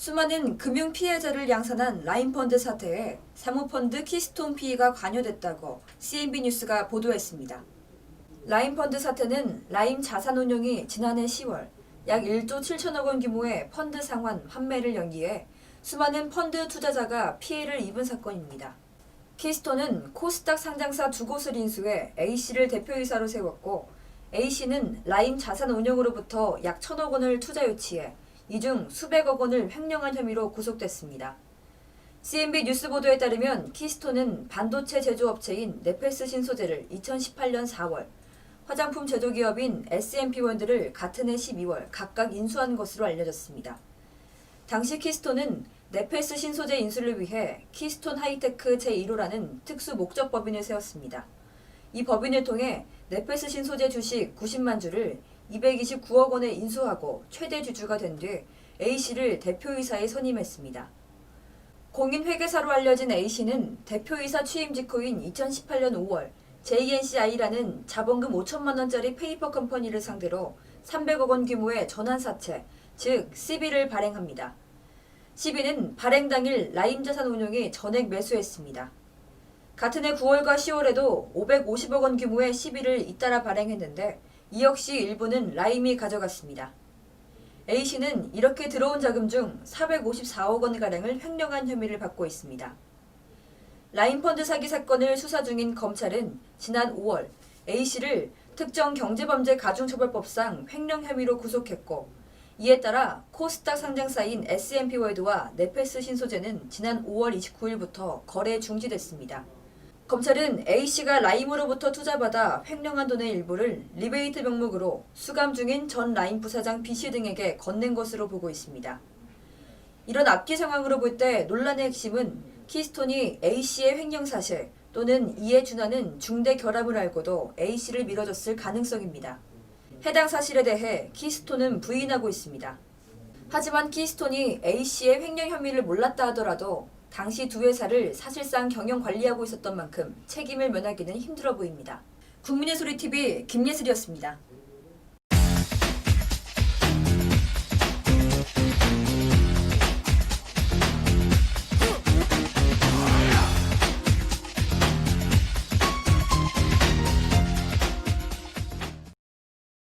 수많은 금융 피해자를 양산한 라임펀드 사태에 사모펀드 키스톤 PE가 관여됐다고 CNB 뉴스가 보도했습니다. 라임펀드 사태는 라임 자산운용이 지난해 10월 약 1조 7천억 원 규모의 펀드 상환 환매를 연기해 수많은 펀드 투자자가 피해를 입은 사건입니다. 키스톤은 코스닥 상장사 두 곳을 인수해 A씨를 대표이사로 세웠고 A씨는 라임 자산운용으로부터 약 1천억 원을 투자 유치해 이 중 수백억 원을 횡령한 혐의로 구속됐습니다. CNB 뉴스 보도에 따르면 키스톤은 반도체 제조업체인 네페스 신소재를 2018년 4월, 화장품 제조기업인 S&P원드를 같은 해 12월 각각 인수한 것으로 알려졌습니다. 당시 키스톤은 네페스 신소재 인수를 위해 키스톤 하이테크 제1호라는 특수 목적 법인을 세웠습니다. 이 법인을 통해 네페스 신소재 주식 90만 주를 229억 원에 인수하고 최대 주주가 된 뒤 A씨를 대표이사에 선임했습니다. 공인회계사로 알려진 A씨는 대표이사 취임 직후인 2018년 5월 JNCI라는 자본금 5천만 원짜리 페이퍼 컴퍼니를 상대로 300억 원 규모의 전환사채, 즉 CB를 발행합니다. CB는 발행 당일 라임자산운용이 전액 매수했습니다. 같은 해 9월과 10월에도 550억 원 규모의 CB를 잇따라 발행했는데 이 역시 일부는 라임이 가져갔습니다. A씨는 이렇게 들어온 자금 중 454억 원가량을 횡령한 혐의를 받고 있습니다. 라임펀드 사기 사건을 수사 중인 검찰은 지난 5월 A씨를 특정 경제범죄 가중처벌법상 횡령 혐의로 구속했고 이에 따라 코스닥 상장사인 S&P월드와 네페스 신소재는 지난 5월 29일부터 거래 중지됐습니다. 검찰은 A씨가 라임으로부터 투자받아 횡령한 돈의 일부를 리베이트 명목으로 수감 중인 전 라임 부사장 B씨 등에게 건넨 것으로 보고 있습니다. 이런 앞뒤 상황으로 볼 때 논란의 핵심은 키스톤이 A씨의 횡령 사실 또는 이에 준하는 중대 결함을 알고도 A씨를 밀어줬을 가능성입니다. 해당 사실에 대해 키스톤은 부인하고 있습니다. 하지만 키스톤이 A씨의 횡령 혐의를 몰랐다 하더라도 당시 두 회사를 사실상 경영 관리하고 있었던 만큼 책임을 면하기는 힘들어 보입니다. 국민의 소리 TV 김예슬이었습니다.